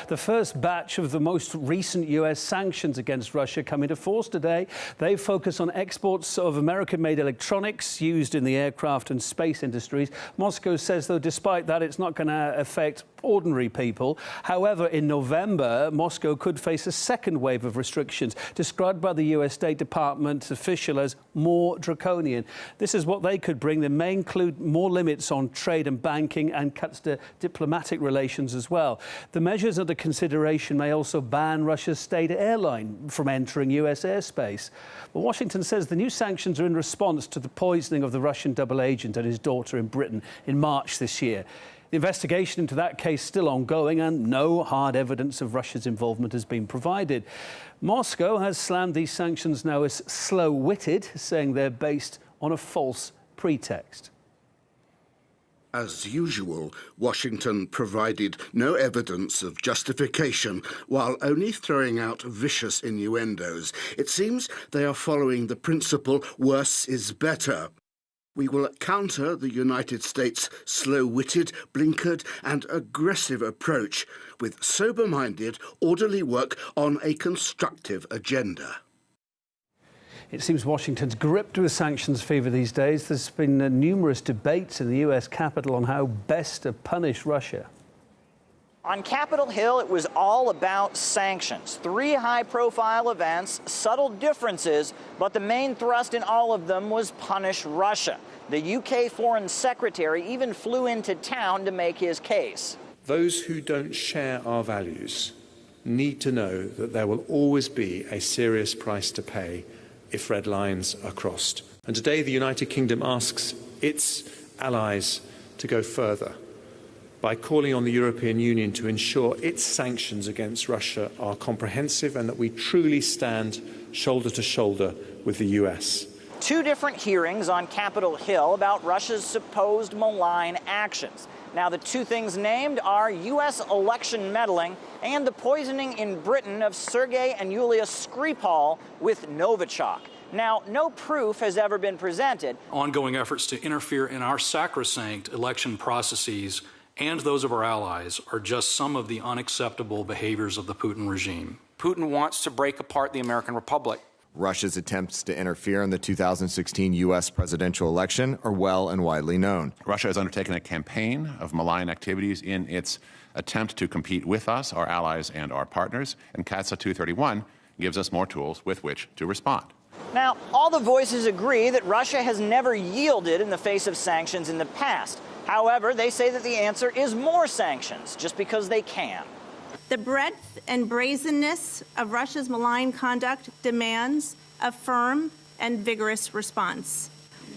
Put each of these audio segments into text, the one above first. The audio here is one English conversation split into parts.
The first batch of the most recent U.S. sanctions against Russia come into force today. They focus on exports of American-made electronics used in the aircraft and space industries. Moscow says, though, despite that, it's not going to affect ordinary people. However, in November, Moscow could face a second wave of restrictions, described by the U.S. State Department official as more draconian. This is what they could bring. They may include more limits on trade and banking and cuts to diplomatic relations as well. The measures under consideration may also ban Russia's state airline from entering U.S. airspace. But Washington says the new sanctions are in response to the poisoning of the Russian double agent and his daughter in Britain in March this year. The investigation into that case is still ongoing and no hard evidence of Russia's involvement has been provided. Moscow has slammed these sanctions now as slow-witted, saying they're based on a false pretext. As usual, Washington provided no evidence of justification while only throwing out vicious innuendos. It seems they are following the principle worse is better. We will counter the United States' slow-witted, blinkered and aggressive approach with sober-minded, orderly work on a constructive agenda. It seems Washington's gripped with sanctions fever these days. There's been numerous debates in the U.S. Capitol on how best to punish Russia. On Capitol Hill, it was all about sanctions. 3 high-profile events, subtle differences, but the main thrust in all of them was punish Russia. The UK Foreign Secretary even flew into town to make his case. Those who don't share our values need to know that there will always be a serious price to pay if red lines are crossed. And today the United Kingdom asks its allies to go further by calling on the European Union to ensure its sanctions against Russia are comprehensive and that we truly stand shoulder to shoulder with the US. 2 different hearings on Capitol Hill about Russia's supposed malign actions. Now, the 2 things named are U.S. election meddling and the poisoning in Britain of Sergei and Yulia Skripal with Novichok. Now, no proof has ever been presented. Ongoing efforts to interfere in our sacrosanct election processes and those of our allies are just some of the unacceptable behaviors of the Putin regime. Putin wants to break apart the American Republic. Russia's attempts to interfere in the 2016 U.S. presidential election are well and widely known. Russia has undertaken a campaign of malign activities in its attempt to compete with us, our allies, and our partners, and CATSA 231 gives us more tools with which to respond. Now, all the voices agree that Russia has never yielded in the face of sanctions in the past. However, they say that the answer is more sanctions, just because they can. The breadth and brazenness of Russia's malign conduct demands a firm and vigorous response.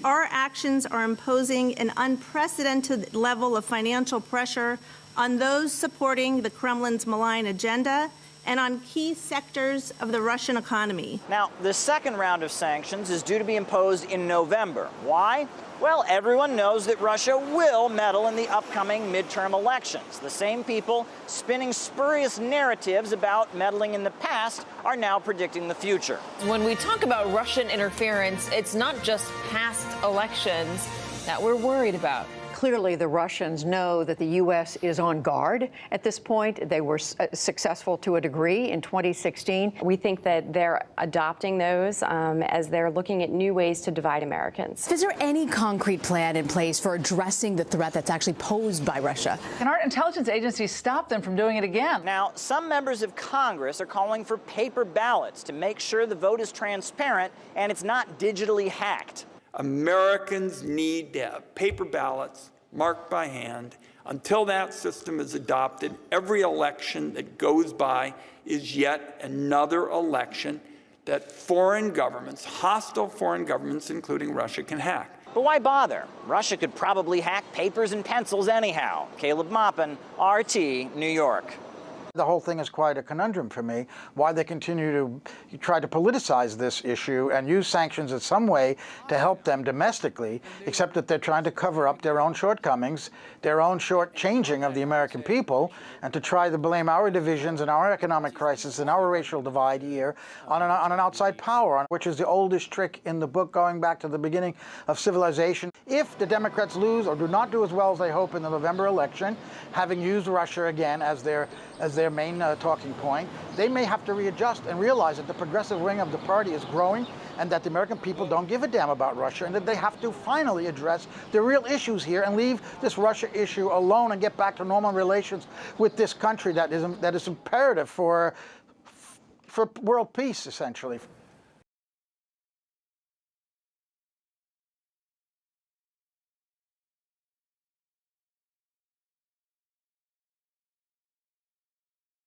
Our actions are imposing an unprecedented level of financial pressure on those supporting the Kremlin's malign agenda and on key sectors of the Russian economy. Now, the second round of sanctions is due to be imposed in November. Why? Well, everyone knows that Russia will meddle in the upcoming midterm elections. The same people spinning spurious narratives about meddling in the past are now predicting the future. When we talk about Russian interference, it's not just past elections that we're worried about. Clearly, the Russians know that the U.S. is on guard at this point. They were successful to a degree in 2016. We think that they're adopting those as they're looking at new ways to divide Americans. Is there any concrete plan in place for addressing the threat that's actually posed by Russia? Can our intelligence agencies stop them from doing it again? Now, some members of Congress are calling for paper ballots to make sure the vote is transparent and it's not digitally hacked. Americans need to have paper ballots marked by hand. Until that system is adopted, every election that goes by is yet another election that foreign governments, hostile foreign governments, including Russia, can hack. But why bother? Russia could probably hack papers and pencils anyhow. Caleb Maupin, RT, New York. The whole thing is quite a conundrum for me, why they continue to try to politicize this issue and use sanctions in some way to help them domestically, except that they're trying to cover up their own shortcomings, their own shortchanging of the American people, and to try to blame our divisions and our economic crisis and our racial divide here on an outside power, which is the oldest trick in the book going back to the beginning of civilization. If the Democrats lose or do not do as well as they hope in the November election, having used Russia again as their as their main talking point, they may have to readjust and realize that the progressive wing of the party is growing and that the American people don't give a damn about Russia, and that they have to finally address the real issues here and leave this Russia issue alone and get back to normal relations with this country that is imperative for world peace, essentially.